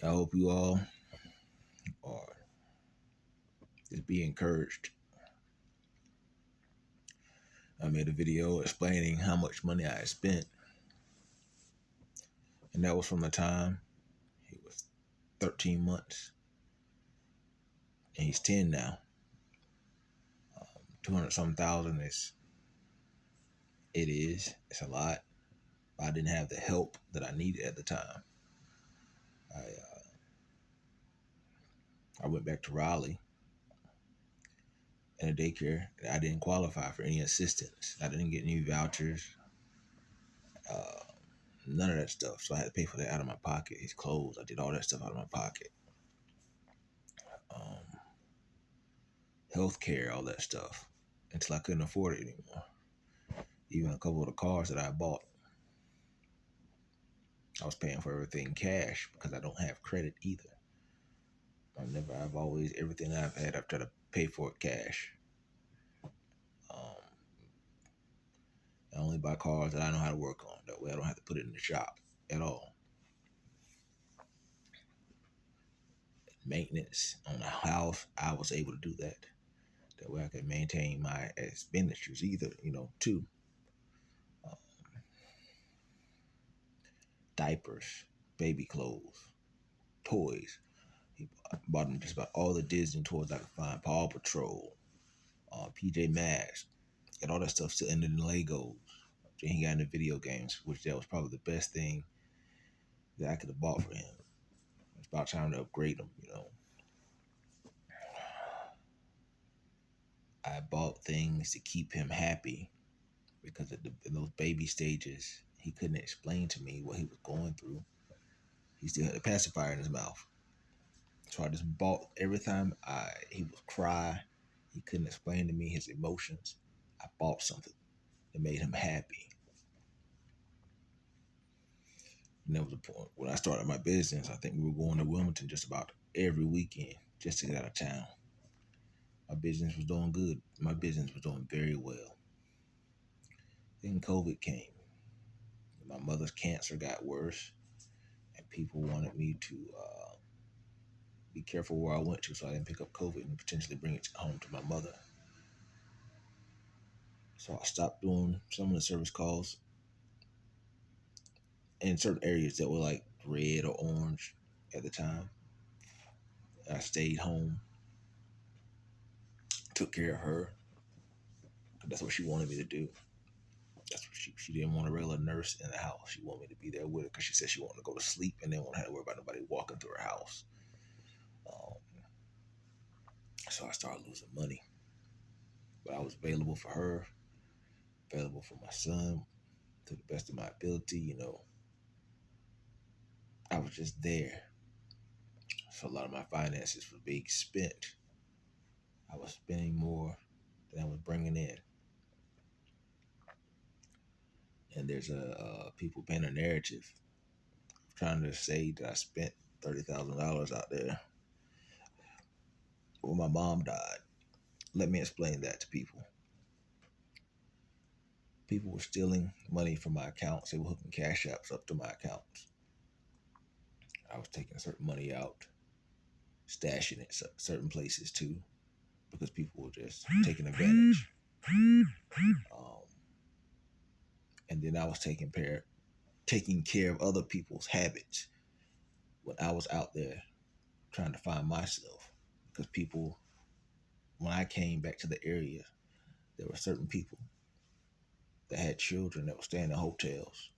I hope you all are just be encouraged. I made a video explaining how much money I had spent, and that was from the time he was 13 months, and he's 10 now. 200 some thousand it's a lot. I didn't have the help that I needed at the time. I went back to Raleigh in a daycare. I didn't qualify for any assistance. I didn't get any vouchers, uh, none of that stuff. So I had to pay for that out of my pocket. His clothes, I did all that stuff out of my pocket. Um, Health care, all that stuff, until I couldn't afford it anymore. Even a couple of the cars that I bought, I was paying for everything cash because I don't have credit either. I've always, everything I've had, I've tried to pay for it cash. Um, I only buy cars that I know how to work on. That way I don't have to put it in the shop at all. Maintenance on the house, I was able to do that. That way I could maintain my expenditures either, too. Um, Diapers, baby clothes, toys. He bought him just about all the Disney toys I could find. Paw Patrol, PJ Masks, and all that stuff still ended in Legos. Then he got into video games, which that was probably the best thing that I could have bought for him. It's about time to upgrade him. I bought things to keep him happy because in those baby stages, he couldn't explain to me what he was going through. He still had a pacifier in his mouth. So I just bought every time he would cry, he couldn't explain to me his emotions. I bought something that made him happy. And that was the point. When I started my business, I think we were going to Wilmington just about every weekend just to get out of town. My business was doing good. My business was doing very well. Then COVID came. My mother's cancer got worse, and people wanted me to be careful where I went to so I didn't pick up COVID and potentially bring it home to my mother. So I stopped doing some of the service calls in certain areas that were like red or orange at the time. I stayed home, took care of her. That's what she wanted me to do. That's what she didn't want a regular nurse in the house. She wanted me to be there with her because she said she wanted to go to sleep and didn't want to have to worry about nobody walking through her house. Um, so I started losing money, but I was available for her, available for my son to the best of my ability. I was just there. So a lot of my finances were being spent. I was spending more than I was bringing in. And there's people paint a narrative trying to say that I spent $30,000 out there. Well, my mom died. Let me explain that to people. People were stealing money from my accounts. They were hooking cash apps up to my accounts. I was taking certain money out, stashing it certain places too, because people were just taking advantage. Um, and then I was taking care of other people's habits when I was out there trying to find myself. Because people, when I came back to the area, there were certain people that had children that were staying in hotels.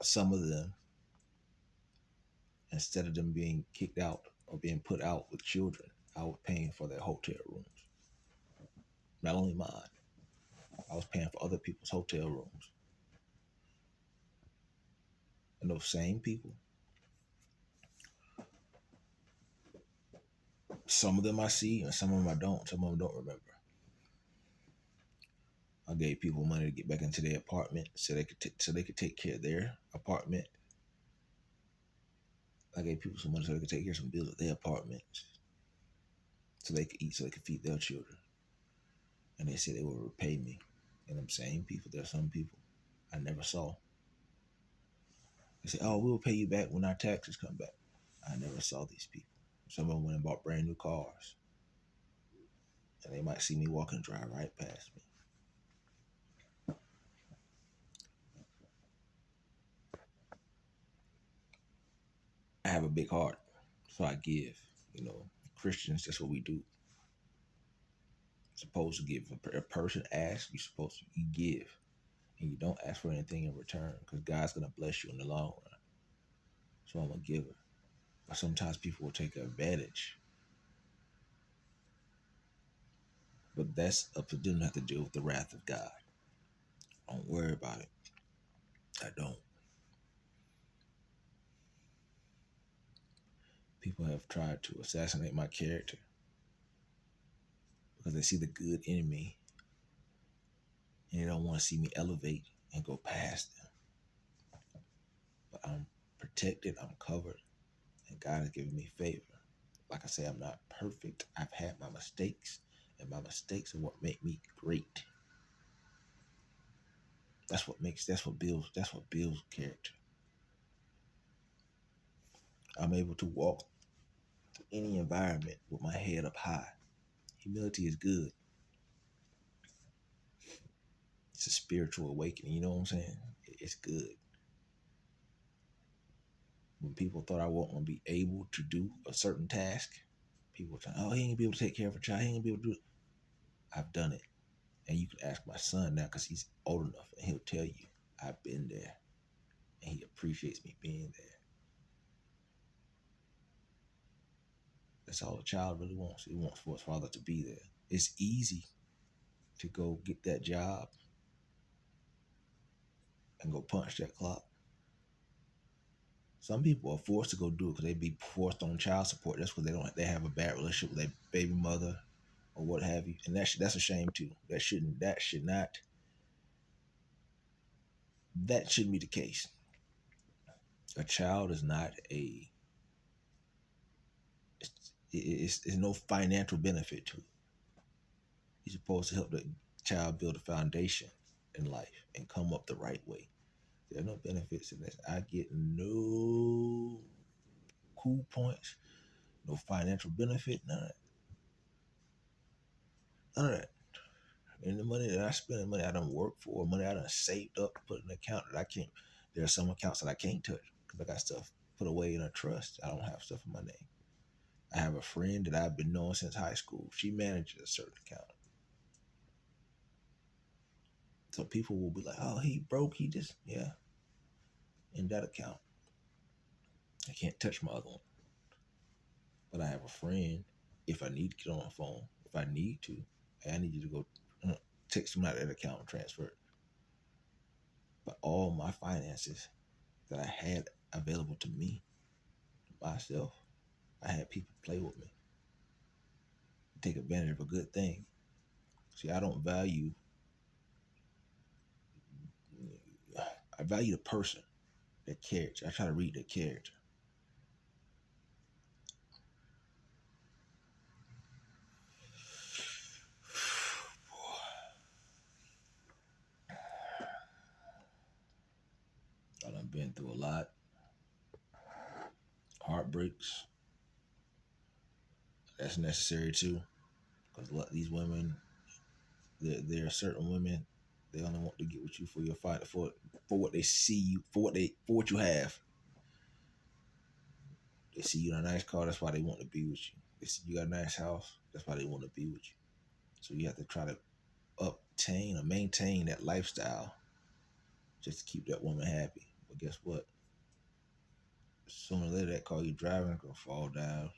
Some of them, instead of them being kicked out or being put out with children, I was paying for their hotel rooms. Not only mine, I was paying for other people's hotel rooms. And those same people, some of them I see and some of them I don't. Some of them don't remember. I gave people money to get back into their apartment so they could take care of their apartment. I gave people some money so they could take care of some bills at their apartments, so they could eat, so they could feed their children. And they said they would repay me. And them same people, there are some people I never saw. They say, "Oh, we'll pay you back when our taxes come back." I never saw these people. Some of them went and bought brand new cars, and they might see me walking, drive right past me. I have a big heart, so I give. You know, Christians, that's what we do. You're supposed to give. If a person asks, you're supposed to you give, and you don't ask for anything in return, because God's gonna bless you in the long run. So I'm a giver. But sometimes people will take advantage. But that's up to them to have to deal with the wrath of God. Don't worry about it. I don't. People have tried to assassinate my character because they see the good in me and they don't want to see me elevate and go past them. But I'm protected, I'm covered, and God has given me favor. Like I say, I'm not perfect. I've had my mistakes, and my mistakes are what make me great. That's what builds character. I'm able to walk through any environment with my head up high. Humility is good. It's a spiritual awakening, you know what I'm saying? It's good. When people thought I wasn't be able to do a certain task, people were saying, "Oh, he ain't gonna be able to take care of a child. He ain't gonna be able to do it." I've done it, and you can ask my son now because he's old enough, and he'll tell you I've been there, and he appreciates me being there. That's all a child really wants. He wants for his father to be there. It's easy to go get that job and go punch that clock. Some people are forced to go do it because they be forced on child support. That's because they have a bad relationship with their baby mother or what have you, and that's a shame too. That shouldn't be the case. A child is not a it's no financial benefit to it. You're supposed to help the child build a foundation in life and come up the right way. There are no benefits in this. I get no cool points, no financial benefit, none of that. None of that. And the money that I spend, the money I don't work for, money I done saved up, put in an account that I can't. There are some accounts that I can't touch because I got stuff put away in a trust. I don't have stuff in my name. I have a friend that I've been knowing since high school. She manages a certain account. So people will be like, "Oh, he broke. He just yeah." In that account, I can't touch my other one. But I have a friend. If I need to get on the phone, if I need to, hey, I need you to go text him out of that account and transfer it. But all my finances that I had available to me, myself, I had people play with me, take advantage of a good thing. See, I don't value. I value the person, their character. I try to read their character. I done been through a lot, heartbreaks. That's necessary too, because these women, there are certain women, they only want to get with you for your fight for what they see you for what you have. They see you in a nice car, that's why they want to be with you. They see you got a nice house, that's why they want to be with you. So you have to try to obtain or maintain that lifestyle just to keep that woman happy. But guess what? Sooner or later, that car you driving gonna fall down,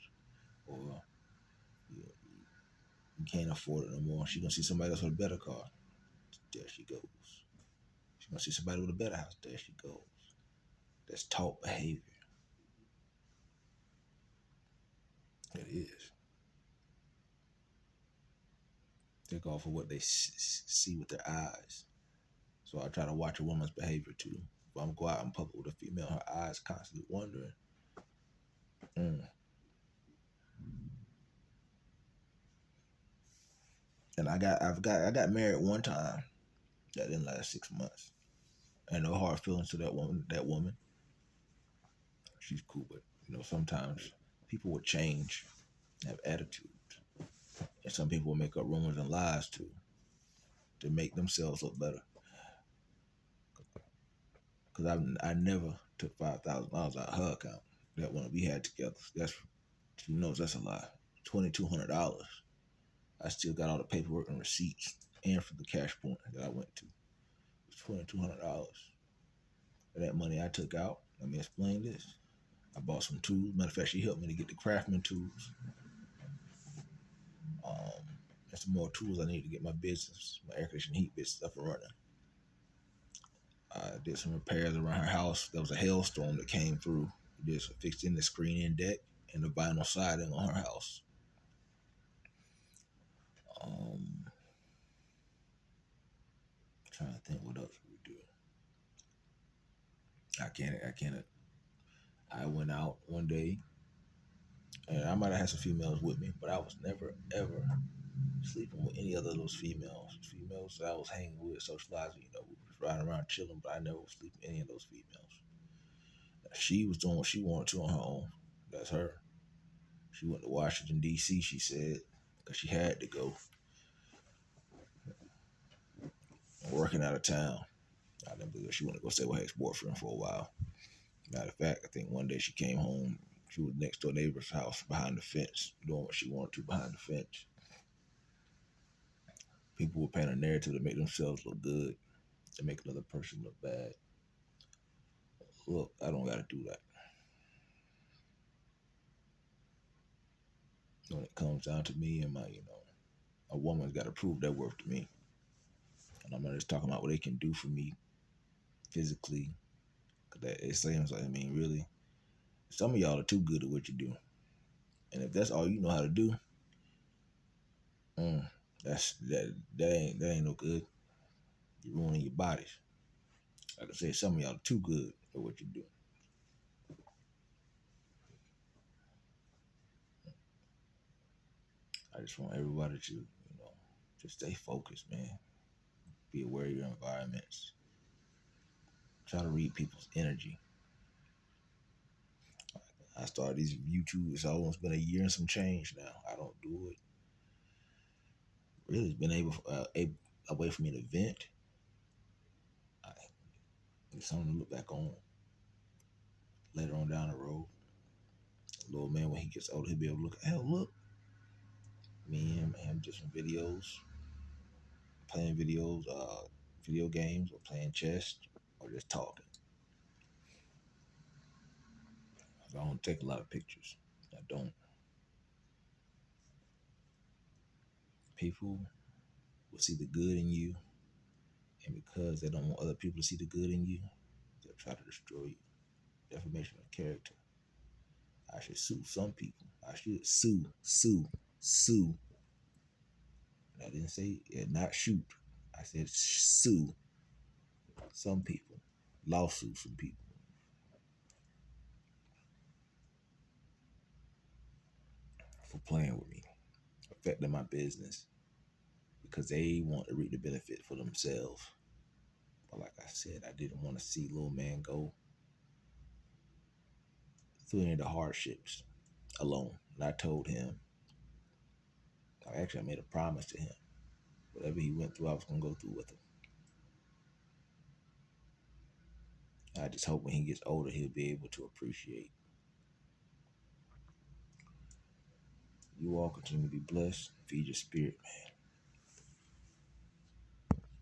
or you, you can't afford it no more. She gonna see somebody else with a better car. There she goes. She gonna see somebody with a better house. There she goes. That's taught behavior. It is. They go off of what they see with their eyes. So I try to watch a woman's behavior too. If I'm go out in public with a female, her eyes constantly wandering. Mm. And I got married one time. That didn't last 6 months. And no hard feelings to that woman. she's cool, but sometimes people will change, have attitudes, and some people will make up rumors and lies too to make themselves look better. Because I never took $5,000 out of her account. That one we had together. That's she knows that's a lie. $2,200. I still got all the paperwork and receipts, and for the cash point that I went to, it was $2,200. And that money I took out. Let me explain this. I bought some tools. Matter of fact, she helped me to get the Craftsman tools. And some more tools I need to get my business, my air conditioning heat business up and running. I did some repairs around her house. There was a hailstorm that came through. We did some fixing the screening deck and the vinyl siding on her house. Trying to think what else we do. I went out one day, and I might have had some females with me, but I was never ever sleeping with any other of those females. Females that I was hanging with, socializing, we was riding around chilling, but I never was sleeping with any of those females. Now, she was doing what she wanted to on her own. That's her. She went to Washington, D.C., she said, because she had to go. Working out of town. I didn't believe she wanted to go stay with her ex-boyfriend for a while. Matter of fact, I think one day she came home. She was next to a neighbor's house behind the fence, doing what she wanted to behind the fence. People were painting a narrative to make themselves look good, to make another person look bad. Look, I don't got to do that. When it comes down to me and my, a woman's got to prove their worth to me. And I'm not just talking about what they can do for me physically. Cause it seems like, really, some of y'all are too good at what you do. And if that's all you know how to do, that ain't no good. You're ruining your bodies. Like I said, some of y'all are too good at what you do. I just want everybody to stay focused, man. Be aware of your environments. Try to read people's energy. I started these YouTube. It's almost been a year and some change now. I don't do it. Really, it's been a way for me to vent. It's something to look back on later on down the road. Little man, when he gets older, he'll be able to look. Hell, look. Me and him just some videos, playing video games, or playing chess, or just talking. I don't take a lot of pictures. I don't. People will see the good in you, and because they don't want other people to see the good in you, they'll try to destroy you. Defamation of character. I should sue some people. I should sue. I didn't say not shoot. I said sue some people. Lawsuit some people. For playing with me. Affecting my business. Because they want to reap the benefit for themselves. But like I said, I didn't want to see little man go through any of the hardships alone. And I told him, I made a promise to him. Whatever he went through, I was going to go through with him. I just hope when he gets older, he'll be able to appreciate. You all continue to be blessed. Feed your spirit, man.